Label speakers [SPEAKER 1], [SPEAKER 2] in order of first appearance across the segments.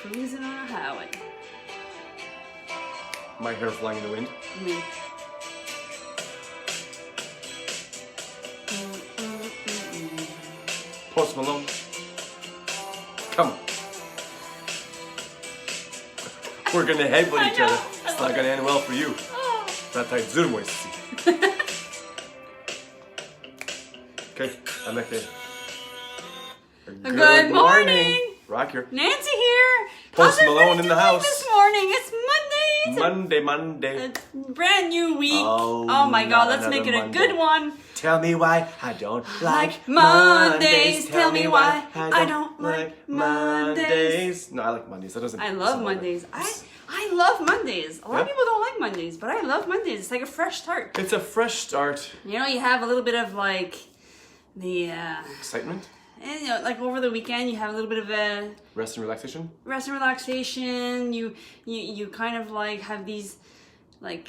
[SPEAKER 1] cruising on a highway.
[SPEAKER 2] My hair flying in the wind.
[SPEAKER 1] Me.
[SPEAKER 2] Post Malone. Come on. We're gonna headbutt each other. It's not gonna end well for you. Zataj zurmo si. Okay, I'm okay.
[SPEAKER 1] Good morning.
[SPEAKER 2] Rock here.
[SPEAKER 1] Nancy here.
[SPEAKER 2] Post
[SPEAKER 1] How's
[SPEAKER 2] Malone
[SPEAKER 1] everybody
[SPEAKER 2] in the
[SPEAKER 1] doing
[SPEAKER 2] house.
[SPEAKER 1] This morning. It's Monday.
[SPEAKER 2] Monday.
[SPEAKER 1] A brand new week.
[SPEAKER 2] Oh,
[SPEAKER 1] Oh my God, let's
[SPEAKER 2] another
[SPEAKER 1] make it a
[SPEAKER 2] Monday.
[SPEAKER 1] good one.
[SPEAKER 2] Tell me why I don't like
[SPEAKER 1] Mondays. Tell me why I don't like Mondays.
[SPEAKER 2] No, I like Mondays. That doesn't.
[SPEAKER 1] I love
[SPEAKER 2] doesn't
[SPEAKER 1] Mondays.
[SPEAKER 2] matter.
[SPEAKER 1] I love Mondays. A lot of
[SPEAKER 2] Yeah.
[SPEAKER 1] people don't like Mondays, but I love Mondays. It's like a fresh start.
[SPEAKER 2] It's a fresh start.
[SPEAKER 1] You know, you have a little bit of like the,
[SPEAKER 2] Excitement,
[SPEAKER 1] and, you know, like over the weekend, you have a little bit of a
[SPEAKER 2] rest and relaxation.
[SPEAKER 1] rest and relaxation. You kind of like have these like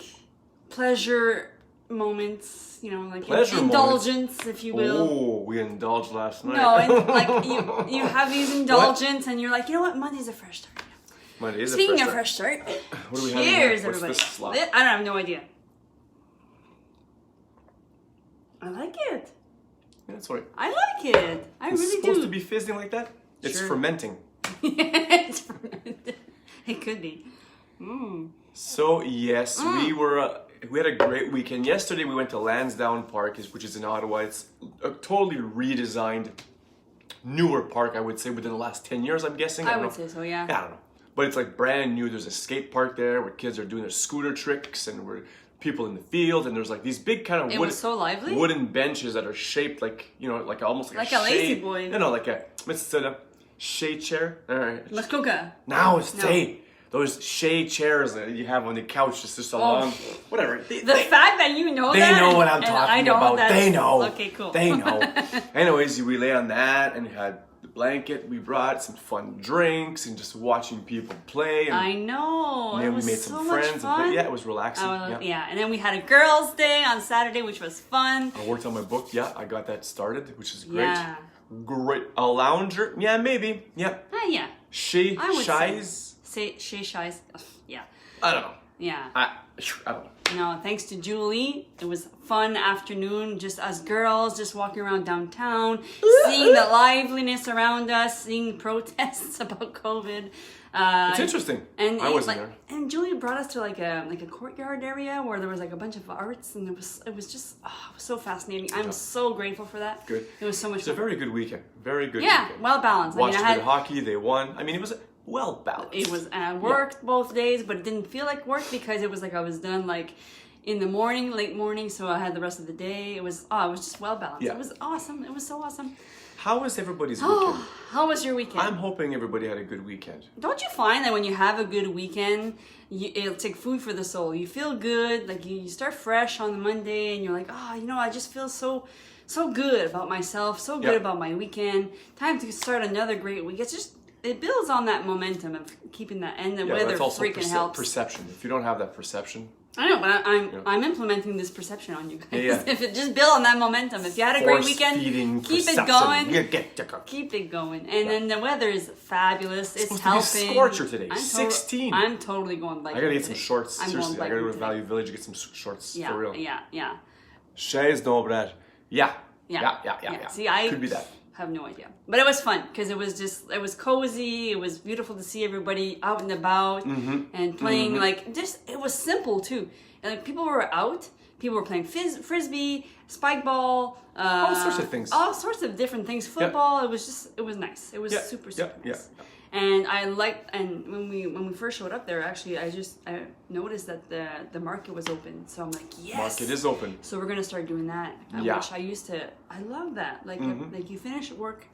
[SPEAKER 1] pleasure moments, you know, like
[SPEAKER 2] Pleasure
[SPEAKER 1] indulgence, if you will.
[SPEAKER 2] Oh, we indulged last night.
[SPEAKER 1] No, and like you have these indulgence, and you're like, you know what, Monday's a fresh start.
[SPEAKER 2] Monday is
[SPEAKER 1] Speaking
[SPEAKER 2] a
[SPEAKER 1] of
[SPEAKER 2] fresh
[SPEAKER 1] fresh start,
[SPEAKER 2] What do we have in here?
[SPEAKER 1] cheers,
[SPEAKER 2] What's
[SPEAKER 1] everybody.
[SPEAKER 2] this slop?
[SPEAKER 1] I don't have no idea. I like it.
[SPEAKER 2] start. Yeah, that's right.
[SPEAKER 1] I like it. I
[SPEAKER 2] It's
[SPEAKER 1] really
[SPEAKER 2] supposed
[SPEAKER 1] do.
[SPEAKER 2] to be fizzing like that. It's
[SPEAKER 1] Sure.
[SPEAKER 2] fermenting.
[SPEAKER 1] It's fermented. It could be. Mm.
[SPEAKER 2] So yes, we had a great weekend. Yesterday we went to Lansdowne Park, which is in Ottawa. It's a totally redesigned, newer park, I would say, within the last 10 years, I'm guessing.
[SPEAKER 1] I
[SPEAKER 2] don't
[SPEAKER 1] would
[SPEAKER 2] know.
[SPEAKER 1] say so, yeah.
[SPEAKER 2] I don't know. But it's like brand new. There's a skate park there where kids are doing their scooter tricks, and we're people in the field, and there's like these big kind of
[SPEAKER 1] It was so lively.
[SPEAKER 2] wooden benches that are shaped like, you know, like almost like,
[SPEAKER 1] Like a lazy
[SPEAKER 2] shade-
[SPEAKER 1] boy.
[SPEAKER 2] No, like a shade chair. All right.
[SPEAKER 1] Let's cook a.
[SPEAKER 2] Now it's
[SPEAKER 1] No.
[SPEAKER 2] those shade chairs that you have on the couch, just a
[SPEAKER 1] Oh.
[SPEAKER 2] long, whatever.
[SPEAKER 1] The fact that you know
[SPEAKER 2] They
[SPEAKER 1] that.
[SPEAKER 2] know what I'm
[SPEAKER 1] and
[SPEAKER 2] talking
[SPEAKER 1] I don't,
[SPEAKER 2] about.
[SPEAKER 1] that's-
[SPEAKER 2] They know.
[SPEAKER 1] Okay, cool.
[SPEAKER 2] They know. Anyways, we lay on that and had the blanket. We brought some fun drinks and just watching people play. And
[SPEAKER 1] I know.
[SPEAKER 2] then
[SPEAKER 1] It
[SPEAKER 2] we
[SPEAKER 1] was
[SPEAKER 2] made
[SPEAKER 1] so
[SPEAKER 2] some
[SPEAKER 1] much
[SPEAKER 2] friends.
[SPEAKER 1] fun.
[SPEAKER 2] And yeah, it was relaxing.
[SPEAKER 1] Yeah, and then we had a girls' day on Saturday, which was fun.
[SPEAKER 2] I worked on my book. Yeah, I got that started, which is great.
[SPEAKER 1] Yeah.
[SPEAKER 2] Great. A lounger. Yeah, maybe. Yeah.
[SPEAKER 1] Yeah.
[SPEAKER 2] She
[SPEAKER 1] I would
[SPEAKER 2] shies.
[SPEAKER 1] say Shay Shies. Yeah.
[SPEAKER 2] I don't know.
[SPEAKER 1] Yeah.
[SPEAKER 2] I don't know.
[SPEAKER 1] No, thanks to Julie. It was a fun afternoon, just us girls, just walking around downtown, seeing the liveliness around us, seeing protests about COVID.
[SPEAKER 2] It's interesting.
[SPEAKER 1] And
[SPEAKER 2] I wasn't
[SPEAKER 1] like,
[SPEAKER 2] there.
[SPEAKER 1] And Julie brought us to like a courtyard area where there was like a bunch of arts, and it was just it was so fascinating. I'm so grateful for that.
[SPEAKER 2] Good.
[SPEAKER 1] It was so much
[SPEAKER 2] It's a
[SPEAKER 1] fun.
[SPEAKER 2] very good weekend. Very good
[SPEAKER 1] Yeah,
[SPEAKER 2] weekend.
[SPEAKER 1] well balanced.
[SPEAKER 2] Watched
[SPEAKER 1] I
[SPEAKER 2] good hockey. They won. I mean, it was well balanced.
[SPEAKER 1] It was, and I worked both days, but it didn't feel like work because it was like I was done like in the morning, late morning, so I had the rest of the day. It was just well balanced.
[SPEAKER 2] Yeah.
[SPEAKER 1] It was awesome. It was so awesome.
[SPEAKER 2] How was everybody's weekend?
[SPEAKER 1] How was your weekend?
[SPEAKER 2] I'm hoping everybody had a good weekend.
[SPEAKER 1] Don't you find that when you have a good weekend, it's like food for the soul? You feel good, like you start fresh on the Monday, and you're like, you know, I just feel so good about myself, so good
[SPEAKER 2] Yeah.
[SPEAKER 1] about my weekend. Time to start another great week. It's just, it builds on that momentum of keeping that, and the
[SPEAKER 2] Yeah,
[SPEAKER 1] weather
[SPEAKER 2] that's also
[SPEAKER 1] freaking helps.
[SPEAKER 2] perception. If you don't have that perception,
[SPEAKER 1] I know, but I'm implementing this perception on you guys.
[SPEAKER 2] Yeah.
[SPEAKER 1] If it just build on that momentum. If you had a great weekend,
[SPEAKER 2] force-feeding
[SPEAKER 1] keep it
[SPEAKER 2] perception.
[SPEAKER 1] going. Keep it going. And then the weather is fabulous. It's
[SPEAKER 2] supposed to be a
[SPEAKER 1] helping.
[SPEAKER 2] scorcher today. 16.
[SPEAKER 1] I'm totally going biking.
[SPEAKER 2] I gotta get some
[SPEAKER 1] today.
[SPEAKER 2] shorts.
[SPEAKER 1] I'm
[SPEAKER 2] Seriously,
[SPEAKER 1] going
[SPEAKER 2] I gotta go to
[SPEAKER 1] biking
[SPEAKER 2] Value Village and get some shorts
[SPEAKER 1] today.
[SPEAKER 2] for real.
[SPEAKER 1] Yeah.
[SPEAKER 2] Shays no bread. Yeah.
[SPEAKER 1] See, I
[SPEAKER 2] could be that.
[SPEAKER 1] have no idea. But it was fun because it was cozy. It was beautiful to see everybody out and about and playing it was simple too. And like, people were out. People were playing frisbee, spike ball,
[SPEAKER 2] All sorts of things.
[SPEAKER 1] all sorts of different things. Football. It was nice. It was super nice. And I liked, and when we first showed up there, actually, I noticed that the market was open. So I'm like, yes,
[SPEAKER 2] Market is open.
[SPEAKER 1] So we're gonna start doing that.
[SPEAKER 2] Yeah.
[SPEAKER 1] Which I love that. Like you finish work.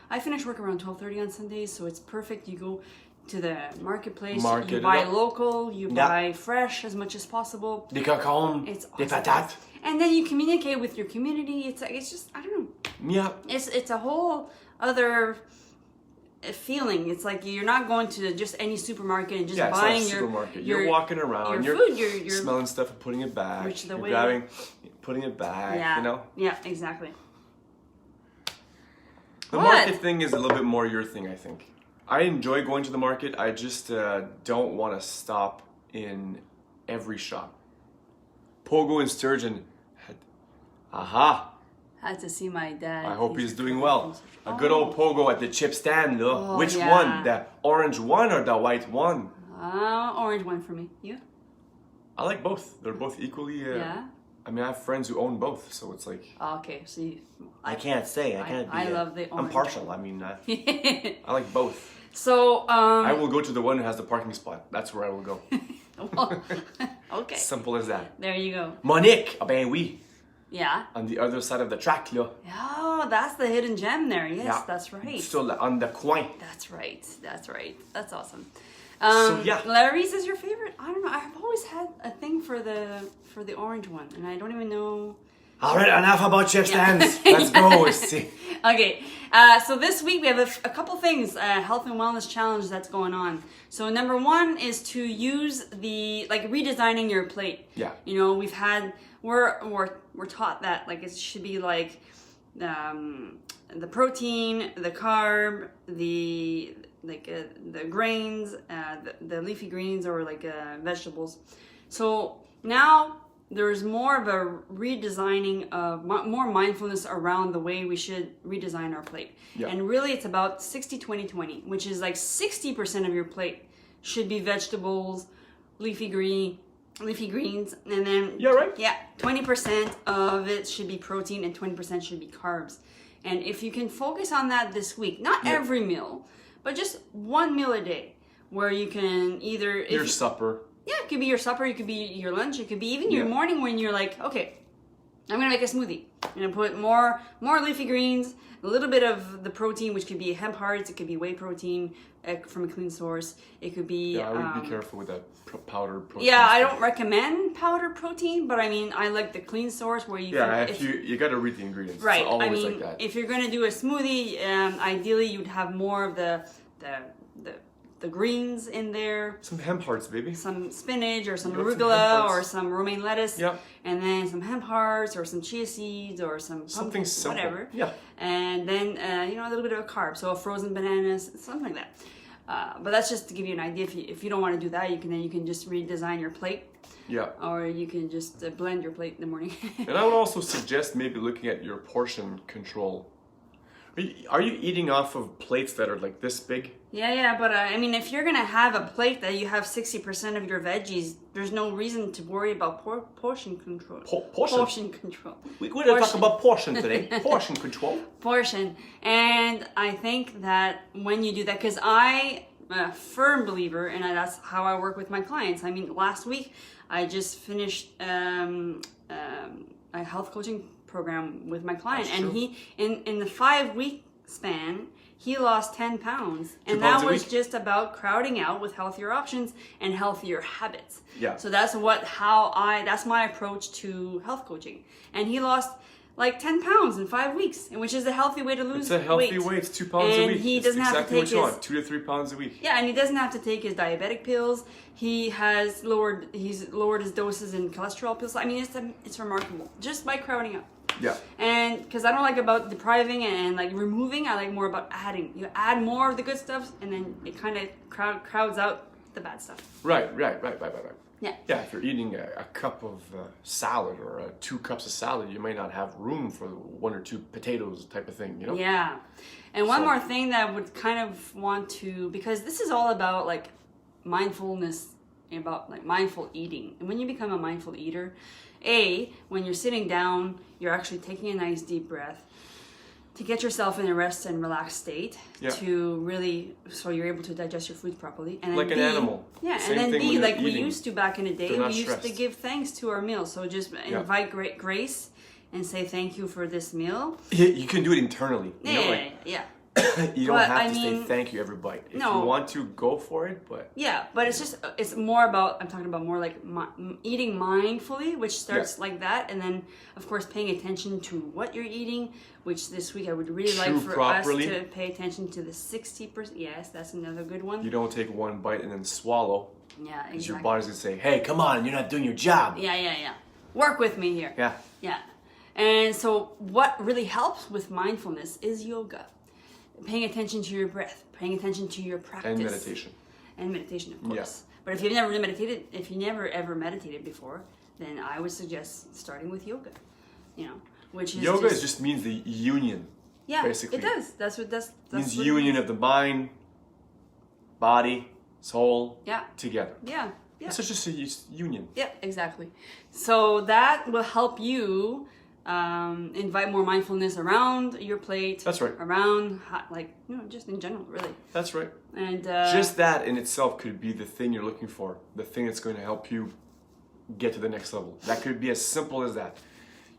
[SPEAKER 1] I finish work around 12:30 on Sundays, so it's perfect. You go to the marketplace.
[SPEAKER 2] Market
[SPEAKER 1] you
[SPEAKER 2] it
[SPEAKER 1] buy
[SPEAKER 2] up.
[SPEAKER 1] local. You
[SPEAKER 2] Yeah.
[SPEAKER 1] buy fresh as much as possible.
[SPEAKER 2] Des concombres,
[SPEAKER 1] It's
[SPEAKER 2] des
[SPEAKER 1] awesome.
[SPEAKER 2] patates.
[SPEAKER 1] And then you communicate with your community. It's just I don't know.
[SPEAKER 2] Yeah.
[SPEAKER 1] It's a whole other feeling. It's like you're not going to just any supermarket and just
[SPEAKER 2] Yeah, it's
[SPEAKER 1] buying
[SPEAKER 2] not a
[SPEAKER 1] your
[SPEAKER 2] supermarket.
[SPEAKER 1] your
[SPEAKER 2] You're walking around.
[SPEAKER 1] your
[SPEAKER 2] You're
[SPEAKER 1] food. You're
[SPEAKER 2] smelling stuff and putting it back.
[SPEAKER 1] Which the
[SPEAKER 2] You're
[SPEAKER 1] way-
[SPEAKER 2] grabbing, putting it back.
[SPEAKER 1] yeah,
[SPEAKER 2] You know.
[SPEAKER 1] yeah, exactly.
[SPEAKER 2] The
[SPEAKER 1] What?
[SPEAKER 2] market thing is a little bit more your thing, I think. I enjoy going to the market. I just don't want to stop in every shop. Pogo and Sturgeon. Aha!
[SPEAKER 1] Had to see my dad.
[SPEAKER 2] I hope he's doing well. A good old Pogo at the chip stand, though.
[SPEAKER 1] Oh,
[SPEAKER 2] Which
[SPEAKER 1] yeah.
[SPEAKER 2] one? The orange one or the white one?
[SPEAKER 1] Orange one for me. You?
[SPEAKER 2] I like both. They're both equally.
[SPEAKER 1] Yeah.
[SPEAKER 2] I mean, I have friends who own both, so it's like.
[SPEAKER 1] Okay, so you,
[SPEAKER 2] I can't say. I can't be.
[SPEAKER 1] I love the orange.
[SPEAKER 2] I'm partial. I mean, I like both.
[SPEAKER 1] So.
[SPEAKER 2] I will go to the one who has the parking spot. That's where I will go.
[SPEAKER 1] Well, okay.
[SPEAKER 2] Simple as that.
[SPEAKER 1] There you go.
[SPEAKER 2] Monique, ah ben oui.
[SPEAKER 1] Yeah.
[SPEAKER 2] On the other side of the track, là.
[SPEAKER 1] Oh, that's the hidden gem there. Yes,
[SPEAKER 2] Yeah.
[SPEAKER 1] that's right.
[SPEAKER 2] Still on the coin.
[SPEAKER 1] That's right. That's right. That's awesome.
[SPEAKER 2] So, yeah.
[SPEAKER 1] Larry's is your favorite? I don't know. I've always had a thing for the orange one, and I don't even know.
[SPEAKER 2] All right, enough about chip stands. Let's go. See.
[SPEAKER 1] Okay, so this week we have a couple things, health and wellness challenge that's going on. So number one is to use redesigning your plate.
[SPEAKER 2] Yeah.
[SPEAKER 1] You know, we're taught that like it should be like the protein, the carb, the grains, the leafy greens or vegetables. So now there's more of a redesigning of more mindfulness around the way we should redesign our plate.
[SPEAKER 2] Yeah.
[SPEAKER 1] And really it's about 60-20-20, which is like 60% of your plate should be vegetables, leafy greens, and then
[SPEAKER 2] Yeah, right?
[SPEAKER 1] yeah, 20% of it should be protein and 20% should be carbs. And if you can focus on that this week, not every meal, but just one meal a day, where you can either
[SPEAKER 2] Your supper.
[SPEAKER 1] yeah, it could be your supper, it could be your lunch, it could be even your morning when you're like, okay, I'm gonna make a smoothie. I'm gonna put more leafy greens, a little bit of the protein, which could be hemp hearts, it could be whey protein from a clean source. It could be
[SPEAKER 2] Yeah, I would be careful with that powdered protein.
[SPEAKER 1] yeah, I
[SPEAKER 2] stuff.
[SPEAKER 1] don't recommend powdered protein, but I mean, I like the clean source where you
[SPEAKER 2] Yeah,
[SPEAKER 1] can,
[SPEAKER 2] you got to read the ingredients.
[SPEAKER 1] right.
[SPEAKER 2] It's always
[SPEAKER 1] I mean,
[SPEAKER 2] like that.
[SPEAKER 1] if you're gonna do a smoothie, ideally you'd have more of the greens in there,
[SPEAKER 2] Some hemp hearts, baby.
[SPEAKER 1] some spinach or some
[SPEAKER 2] You got some hemp
[SPEAKER 1] arugula
[SPEAKER 2] hearts.
[SPEAKER 1] or some romaine lettuce,
[SPEAKER 2] Yep.
[SPEAKER 1] and then some hemp hearts or some chia seeds or some
[SPEAKER 2] Something
[SPEAKER 1] pumpkin,
[SPEAKER 2] simple.
[SPEAKER 1] whatever.
[SPEAKER 2] Yeah.
[SPEAKER 1] And then a little bit of a carb, so frozen bananas, something like that. But that's just to give you an idea. If you don't want to do that, you can just redesign your plate,
[SPEAKER 2] Yeah.
[SPEAKER 1] or you can just blend your plate in the morning.
[SPEAKER 2] And I would also suggest maybe looking at your portion control. Are you eating off of plates that are like this big?
[SPEAKER 1] Yeah, but I mean, if you're gonna have a plate that you have 60% of your veggies, there's no reason to worry about portion control.
[SPEAKER 2] Portion?
[SPEAKER 1] Portion control.
[SPEAKER 2] We're going to talk about portion today. Portion control.
[SPEAKER 1] Portion. And I think that when you do that, because I'm a firm believer, and that's how I work with my clients. I mean, last week I just finished a health coaching program with my client,
[SPEAKER 2] That's
[SPEAKER 1] and
[SPEAKER 2] true.
[SPEAKER 1] he in the 5-week span he lost 10 pounds, and
[SPEAKER 2] 2
[SPEAKER 1] that
[SPEAKER 2] pounds a
[SPEAKER 1] was
[SPEAKER 2] week?
[SPEAKER 1] just about crowding out with healthier options and healthier habits.
[SPEAKER 2] Yeah.
[SPEAKER 1] So that's my approach to health coaching, and he lost like 10 pounds in 5 weeks, which is a healthy way to lose weight.
[SPEAKER 2] It's a healthy weight. It's 2 pounds a
[SPEAKER 1] And
[SPEAKER 2] week.
[SPEAKER 1] he
[SPEAKER 2] It's
[SPEAKER 1] doesn't have to
[SPEAKER 2] exactly what
[SPEAKER 1] take
[SPEAKER 2] you
[SPEAKER 1] his-
[SPEAKER 2] want. 2 to 3 pounds a week.
[SPEAKER 1] Yeah, and he doesn't have to take his diabetic pills. He's lowered his doses in cholesterol pills. I mean, it's remarkable just by crowding out.
[SPEAKER 2] Yeah.
[SPEAKER 1] And because I don't like about depriving and like removing, I like more about adding. You add more of the good stuff, and then it kind of crowds out the bad stuff.
[SPEAKER 2] Right.
[SPEAKER 1] Yeah.
[SPEAKER 2] Yeah, if you're eating a cup of salad or 2 cups of salad, you might not have room for 1 or 2 potatoes type of thing, you know?
[SPEAKER 1] Yeah. And one
[SPEAKER 2] So-
[SPEAKER 1] more thing that I would kind of want to, because this is all about like mindfulness, about like mindful eating. And when you become a mindful eater, when you're sitting down, you're actually taking a nice deep breath to get yourself in a rest and relaxed state,
[SPEAKER 2] Yeah.
[SPEAKER 1] to really, so you're able to digest your food properly. And then
[SPEAKER 2] Like an animal.
[SPEAKER 1] Yeah,
[SPEAKER 2] Same
[SPEAKER 1] and then
[SPEAKER 2] thing when
[SPEAKER 1] B,
[SPEAKER 2] you're
[SPEAKER 1] like we
[SPEAKER 2] eating.
[SPEAKER 1] used to back in the day,
[SPEAKER 2] They're not
[SPEAKER 1] we used to
[SPEAKER 2] stressed.
[SPEAKER 1] give thanks to our meals. So just invite grace and say thank you for this meal.
[SPEAKER 2] You can do it internally. You know, like,
[SPEAKER 1] Yeah.
[SPEAKER 2] you don't
[SPEAKER 1] But,
[SPEAKER 2] have
[SPEAKER 1] I
[SPEAKER 2] to say
[SPEAKER 1] mean,
[SPEAKER 2] thank you every bite. If
[SPEAKER 1] no.
[SPEAKER 2] you want to, go for it, but
[SPEAKER 1] Yeah, but it's more about, I'm talking about more like eating mindfully, which starts like that, and then of course paying attention to what you're eating, which this week I would really like
[SPEAKER 2] Chew
[SPEAKER 1] for
[SPEAKER 2] properly.
[SPEAKER 1] us to pay attention to the 60%. Yes, that's another good one.
[SPEAKER 2] you don't take one bite and then swallow.
[SPEAKER 1] Yeah,
[SPEAKER 2] Because your
[SPEAKER 1] exactly.
[SPEAKER 2] body's going to say, hey, come on, you're not doing your job.
[SPEAKER 1] Yeah. Work with me here.
[SPEAKER 2] Yeah.
[SPEAKER 1] Yeah. And so what really helps with mindfulness is yoga. paying attention to your breath, paying attention to your practice.
[SPEAKER 2] And meditation.
[SPEAKER 1] And meditation, of course.
[SPEAKER 2] Yeah.
[SPEAKER 1] But if you've never meditated, if you never ever meditated before, then I would suggest starting with yoga. You know, which is
[SPEAKER 2] yoga just means the union.
[SPEAKER 1] Yeah,
[SPEAKER 2] basically.
[SPEAKER 1] it does. That's
[SPEAKER 2] means
[SPEAKER 1] what
[SPEAKER 2] union of the mind, body, soul, together.
[SPEAKER 1] Yeah. Yeah.
[SPEAKER 2] It's just a union.
[SPEAKER 1] Yeah, exactly. So that will help you invite more mindfulness around your plate.
[SPEAKER 2] That's right.
[SPEAKER 1] Around, just in general, really.
[SPEAKER 2] That's right.
[SPEAKER 1] And
[SPEAKER 2] just that in itself could be the thing you're looking for, the thing that's going to help you get to the next level. That could be as simple as that.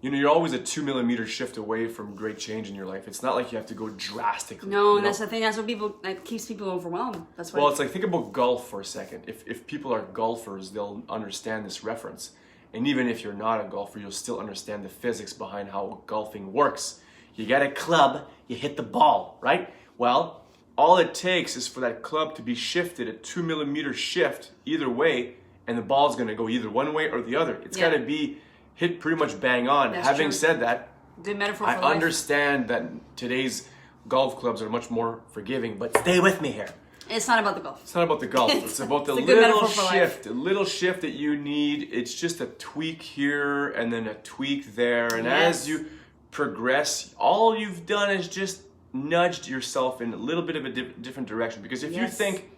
[SPEAKER 2] You know, you're always a 2 millimeter shift away from great change in your life. It's not like you have to go drastically.
[SPEAKER 1] No, that's the thing. That's what that keeps people overwhelmed. That's why.
[SPEAKER 2] Well, it's like, think about golf for a second. If people are golfers, they'll understand this reference. And even if you're not a golfer, you'll still understand the physics behind how golfing works. You get a club, you hit the ball, right? Well, all it takes is for that club to be shifted a 2 millimeter shift either way, and the ball's going to go either one way or the other. It's got to be hit pretty much bang on.
[SPEAKER 1] That's
[SPEAKER 2] Having
[SPEAKER 1] true.
[SPEAKER 2] said that,
[SPEAKER 1] good metaphor
[SPEAKER 2] I
[SPEAKER 1] for life.
[SPEAKER 2] understand that today's golf clubs are much more forgiving, but stay with me here.
[SPEAKER 1] It's not about the golf.
[SPEAKER 2] It's not about the golf. It's about the
[SPEAKER 1] It's a good
[SPEAKER 2] little
[SPEAKER 1] metaphor for
[SPEAKER 2] shift.
[SPEAKER 1] life.
[SPEAKER 2] A little shift that you need. It's just a tweak here and then a tweak there. And as you progress, all you've done is just nudged yourself in a little bit of a different direction. Because if you think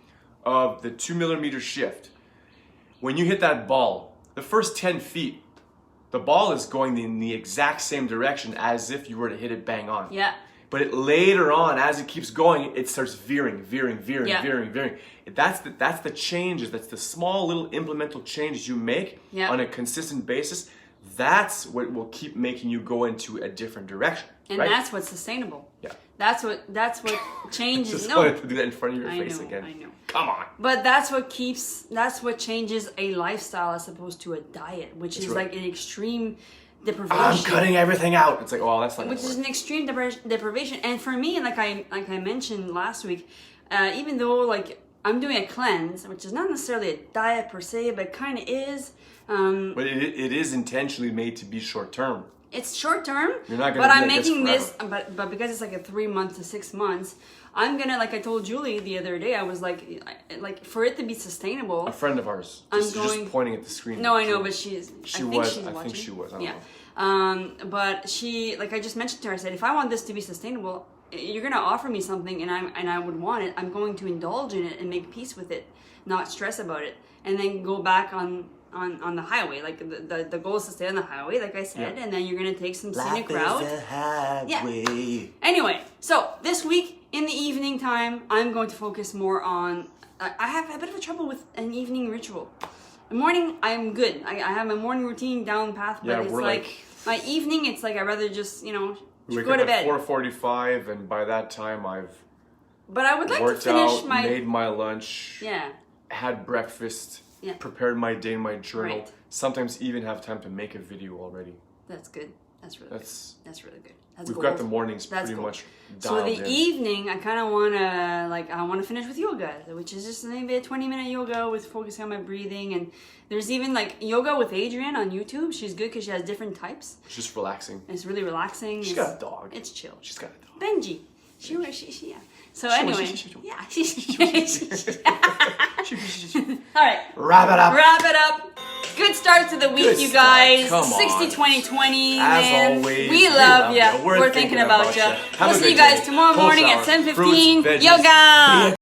[SPEAKER 2] of the 2 millimeter shift, when you hit that ball, the first 10 feet, the ball is going in the exact same direction as if you were to hit it bang on.
[SPEAKER 1] Yeah.
[SPEAKER 2] But later on, as it keeps going, it starts veering. That's the changes. That's the small little implemental changes you make on a consistent basis. That's what will keep making you go into a different direction.
[SPEAKER 1] And that's what's sustainable.
[SPEAKER 2] Yeah.
[SPEAKER 1] That's what changes.
[SPEAKER 2] Just wanted to do that in front of your face again.
[SPEAKER 1] I know.
[SPEAKER 2] Come on.
[SPEAKER 1] But that's what changes a lifestyle as opposed to a diet, which is like an extreme deprivation.
[SPEAKER 2] I'm cutting everything out. It's like, oh, that's not.
[SPEAKER 1] Which is an extreme deprivation. And for me, like I mentioned last week, even though like I'm doing a cleanse, which is not necessarily a diet per se, but kind of is.
[SPEAKER 2] But it is intentionally made to be short term.
[SPEAKER 1] It's short term,
[SPEAKER 2] You're not gonna
[SPEAKER 1] but I'm
[SPEAKER 2] make
[SPEAKER 1] making
[SPEAKER 2] this
[SPEAKER 1] but because it's like a 3 months to 6 months, I'm gonna, like I told Julie the other day, I was like for it to be sustainable.
[SPEAKER 2] A friend of ours. Just pointing at the screen.
[SPEAKER 1] No, I know, but I think she was.
[SPEAKER 2] I think she was. I don't know.
[SPEAKER 1] But she, like I just mentioned to her, I said, if I want this to be sustainable, you're gonna offer me something, and I would want it. I'm going to indulge in it and make peace with it, not stress about it, and then go back on the highway. Like the goal is to stay on the highway, like I said, and then you're gonna take some scenic route.
[SPEAKER 2] Life is a highway.
[SPEAKER 1] Anyway, so this week in the evening time, I'm going to focus more on. I have a bit of a trouble with an evening ritual. The morning, I'm good. I have my morning routine down path, but it's like my evening. It's like I rather just go to bed.
[SPEAKER 2] 4:45, and by that time I've.
[SPEAKER 1] But I would like
[SPEAKER 2] worked
[SPEAKER 1] to finish
[SPEAKER 2] out,
[SPEAKER 1] my
[SPEAKER 2] made my lunch.
[SPEAKER 1] Yeah.
[SPEAKER 2] Had breakfast.
[SPEAKER 1] Yeah.
[SPEAKER 2] Prepared my day in my journal.
[SPEAKER 1] Right.
[SPEAKER 2] Sometimes even have time to make a video already.
[SPEAKER 1] That's good. That's really good. That's really good. That's
[SPEAKER 2] we've
[SPEAKER 1] gold.
[SPEAKER 2] got the mornings pretty
[SPEAKER 1] gold.
[SPEAKER 2] much
[SPEAKER 1] So
[SPEAKER 2] dialed
[SPEAKER 1] the
[SPEAKER 2] in.
[SPEAKER 1] evening, I kind of want to finish with yoga, which is just maybe a 20-minute yoga with focusing on my breathing. And there's even like yoga with Adrienne on YouTube. She's good because she has different types.
[SPEAKER 2] It's just relaxing.
[SPEAKER 1] It's really relaxing.
[SPEAKER 2] She's got a dog.
[SPEAKER 1] It's chill.
[SPEAKER 2] She's got a dog.
[SPEAKER 1] Benji. Yeah. So anyway, yeah. All right.
[SPEAKER 2] Wrap it
[SPEAKER 1] up. Good start to the week,
[SPEAKER 2] Good
[SPEAKER 1] you guys.
[SPEAKER 2] start. Come
[SPEAKER 1] 60,
[SPEAKER 2] on.
[SPEAKER 1] 20, 20.
[SPEAKER 2] As
[SPEAKER 1] man.
[SPEAKER 2] always,
[SPEAKER 1] We love you.
[SPEAKER 2] We're
[SPEAKER 1] We're thinking about you.
[SPEAKER 2] Have
[SPEAKER 1] We'll
[SPEAKER 2] a
[SPEAKER 1] see
[SPEAKER 2] good
[SPEAKER 1] you guys
[SPEAKER 2] day.
[SPEAKER 1] tomorrow
[SPEAKER 2] Pulse
[SPEAKER 1] morning
[SPEAKER 2] hour.
[SPEAKER 1] at 10:15.
[SPEAKER 2] Fruits, veggies.
[SPEAKER 1] Yoga.